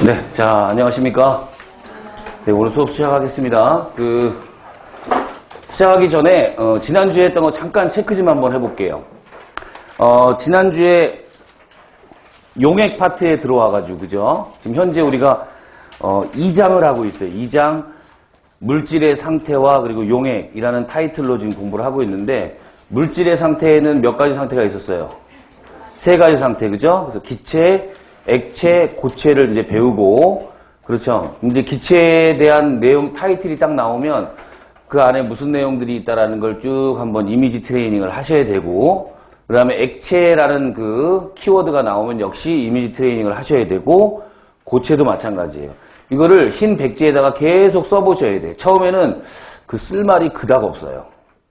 네, 자, 안녕하십니까. 네, 오늘 수업 시작하겠습니다. 시작하기 전에, 지난주에 했던 거 잠깐 체크 좀 한번 해볼게요. 지난주에 용액 파트에 들어와가지고, 그죠? 지금 현재 우리가, 2장을 하고 있어요. 2장, 물질의 상태와 그리고 용액이라는 타이틀로 지금 공부를 하고 있는데, 물질의 상태에는 몇 가지 상태가 있었어요? 3가지 상태, 그죠? 그래서 기체, 액체, 고체를 이제 배우고, 그렇죠. 이제 기체에 대한 내용 타이틀이 딱 나오면 그 안에 무슨 내용들이 있다라는 걸 쭉 한번 이미지 트레이닝을 하셔야 되고, 그 다음에 액체라는 그 키워드가 나오면 역시 이미지 트레이닝을 하셔야 되고, 고체도 마찬가지예요. 이거를 흰 백지에다가 계속 써보셔야 돼요. 처음에는 그 쓸 말이 그닥 없어요.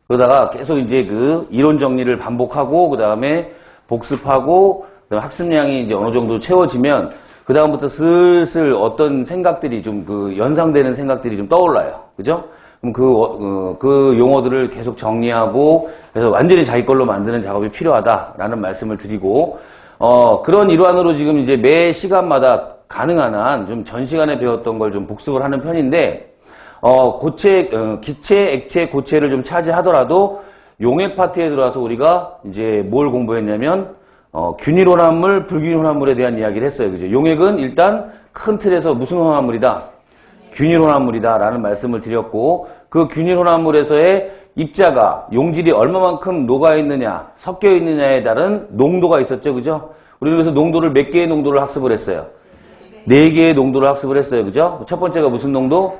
그러다가 계속 이제 그 이론 정리를 반복하고, 그 다음에 복습하고, 학습량이 이제 어느 정도 채워지면 그 다음부터 슬슬 어떤 생각들이 좀 연상되는 생각들이 좀 떠올라요. 그죠? 그럼 그 용어들을 계속 정리하고 그래서 완전히 자기 걸로 만드는 작업이 필요하다라는 말씀을 드리고, 그런 일환으로 지금 이제 매 시간마다 가능한 한 좀 전 시간에 배웠던 걸 좀 복습을 하는 편인데, 기체, 액체, 고체를 좀 차지하더라도 용액 파트에 들어와서 우리가 이제 뭘 공부했냐면, 균일 혼합물, 불균일 혼합물에 대한 이야기를 했어요. 그죠? 용액은 일단 큰 틀에서 무슨 혼합물이다? 균일 혼합물이다 라는 말씀을 드렸고, 그 균일 혼합물에서의 입자가 용질이 얼마만큼 녹아있느냐, 섞여있느냐에 따른 농도가 있었죠. 그죠? 우리는 그래서 농도를 몇 개의 농도를 학습을 했어요? 4개의 농도를 학습을 했어요. 그죠? 첫 번째가 무슨 농도?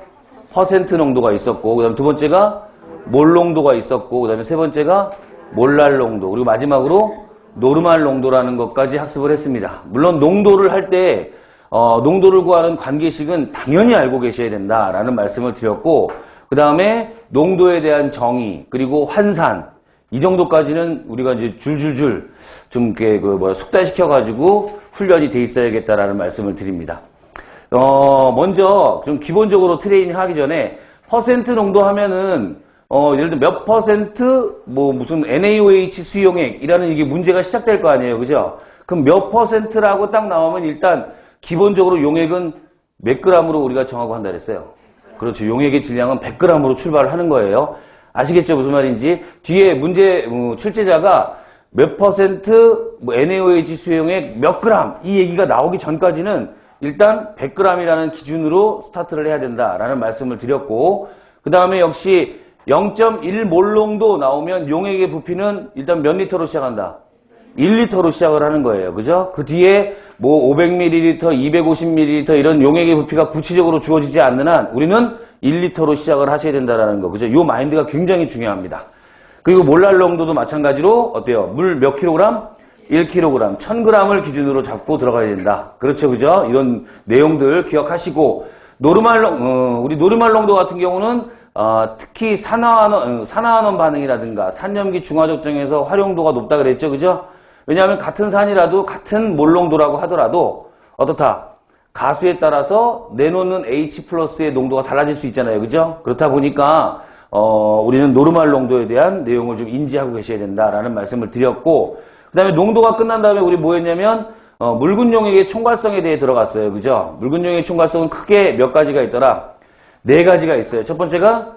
퍼센트 농도가 있었고, 그 다음에 두 번째가 몰 농도가 있었고, 그 다음에 세 번째가 몰랄 농도, 그리고 마지막으로 노르말 농도라는 것까지 학습을 했습니다. 물론 농도를 할 때 농도를 구하는 관계식은 당연히 알고 계셔야 된다라는 말씀을 드렸고, 그 다음에 농도에 대한 정의, 그리고 환산, 이 정도까지는 우리가 이제 줄줄줄 좀 이렇게 숙달시켜가지고 훈련이 돼 있어야겠다라는 말씀을 드립니다. 먼저 좀 기본적으로 트레이닝 하기 전에 퍼센트 농도 하면은 예를 들면 몇 퍼센트, 무슨 NaOH 수용액이라는 이게 문제가 시작될 거 아니에요. 그죠? 그럼 몇 퍼센트라고 딱 나오면 일단 기본적으로 용액은 몇 그램으로 우리가 정하고 한다 그랬어요. 그렇죠. 용액의 질량은 100g으로 출발을 하는 거예요. 아시겠죠? 무슨 말인지? 뒤에 문제, 출제자가 몇 퍼센트, NaOH 수용액 몇 그램, 이 얘기가 나오기 전까지는 일단 100g이라는 기준으로 스타트를 해야 된다라는 말씀을 드렸고, 그 다음에 역시 0.1몰 농도 나오면 용액의 부피는 일단 몇 리터로 시작한다? 1리터로 시작을 하는 거예요. 그죠? 그 뒤에 500ml, 250ml 이런 용액의 부피가 구체적으로 주어지지 않는 한 우리는 1리터로 시작을 하셔야 된다는 거. 그죠? 요 마인드가 굉장히 중요합니다. 그리고 몰랄 농도도 마찬가지로 어때요? 물 몇 킬로그램? 1kg, 1000g을 기준으로 잡고 들어가야 된다. 그렇죠. 그죠? 이런 내용들 기억하시고, 우리 노르말 농도 같은 경우는 특히 산화환원 반응이라든가 산염기 중화적정에서 활용도가 높다 그랬죠. 그죠? 왜냐하면 같은 산이라도 같은 몰농도라고 하더라도 어떻다? 가수에 따라서 내놓는 H+의 농도가 달라질 수 있잖아요. 그죠? 그렇다 보니까 우리는 노르말 농도에 대한 내용을 좀 인지하고 계셔야 된다라는 말씀을 드렸고, 그 다음에 농도가 끝난 다음에 우리 뭐 했냐면 묽은 용액의 총괄성에 대해 들어갔어요. 그죠? 묽은 용액의 총괄성은 크게 몇 가지가 있더라? 4가지가 있어요. 첫 번째가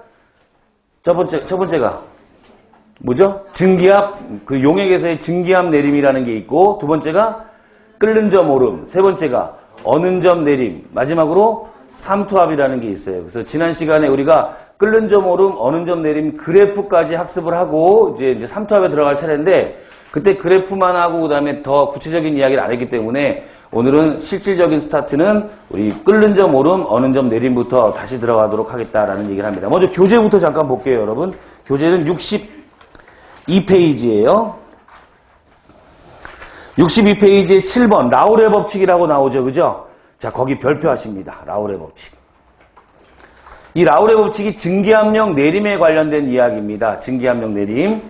뭐죠? 증기압, 그 용액에서의 증기압 내림이라는 게 있고, 두 번째가 끓는 점 오름, 세 번째가 어는 점 내림, 마지막으로 삼투압이라는 게 있어요. 그래서 지난 시간에 우리가 끓는 점 오름, 어는 점 내림 그래프까지 학습을 하고 이제 삼투압에 들어갈 차례인데, 그때 그래프만 하고 그 다음에 더 구체적인 이야기를 안 했기 때문에 오늘은 실질적인 스타트는 우리 끓는 점 오름, 어는 점 내림부터 다시 들어가도록 하겠다라는 얘기를 합니다. 먼저 교재부터 잠깐 볼게요, 여러분. 교재는 62페이지예요. 62페이지에 7번 라우레 법칙이라고 나오죠. 그죠? 자, 거기 별표하십니다. 라우레 법칙. 이 라우레 법칙이 증기압력 내림에 관련된 이야기입니다. 증기압력 내림.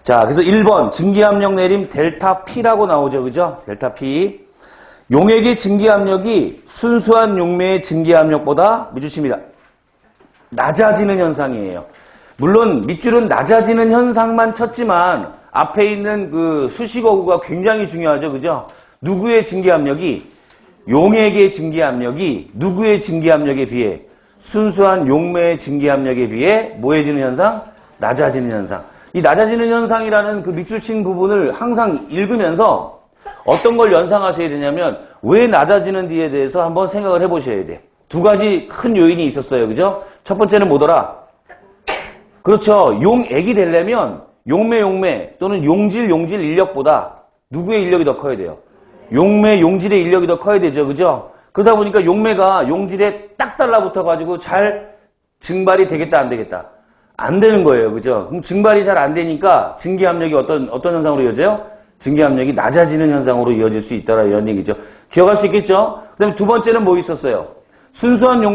자, 그래서 1번 증기압력 내림 델타 P라고 나오죠. 그죠? 델타 P. 용액의 증기압력이 순수한 용매의 증기압력보다 주십니다. 낮아지는 현상이에요. 물론 밑줄은 낮아지는 현상만 쳤지만 앞에 있는 그 수식어구가 굉장히 중요하죠. 그죠? 누구의 증기압력이 용액의 증기압력이 누구의 증기압력에 비해 순수한 용매의 증기압력에 비해 뭐해지는 현상? 낮아지는 현상. 이 낮아지는 현상이라는 그 밑줄 친 부분을 항상 읽으면서 어떤 걸 연상하셔야 되냐면 왜 낮아지는지에 대해서 한번 생각을 해보셔야 돼. 두 가지 큰 요인이 있었어요. 그죠? 첫 번째는 뭐더라? 그렇죠. 용액이 되려면 용매 또는 용질 인력보다 누구의 인력이 더 커야 돼요? 용질의 인력이 더 커야 되죠. 그죠? 그러다 보니까 용매가 용질에 딱 달라붙어가지고 잘 증발이 되겠다, 안 되겠다? 안 되는 거예요. 그죠? 그럼 증발이 잘 안 되니까 증기압력이 어떤 현상으로 이어져요? 증기압력이 낮아지는 현상으로 이어질 수 있다라는 얘기죠. 기억할 수 있겠죠? 그 다음에 두 번째는 뭐 있었어요? 순수한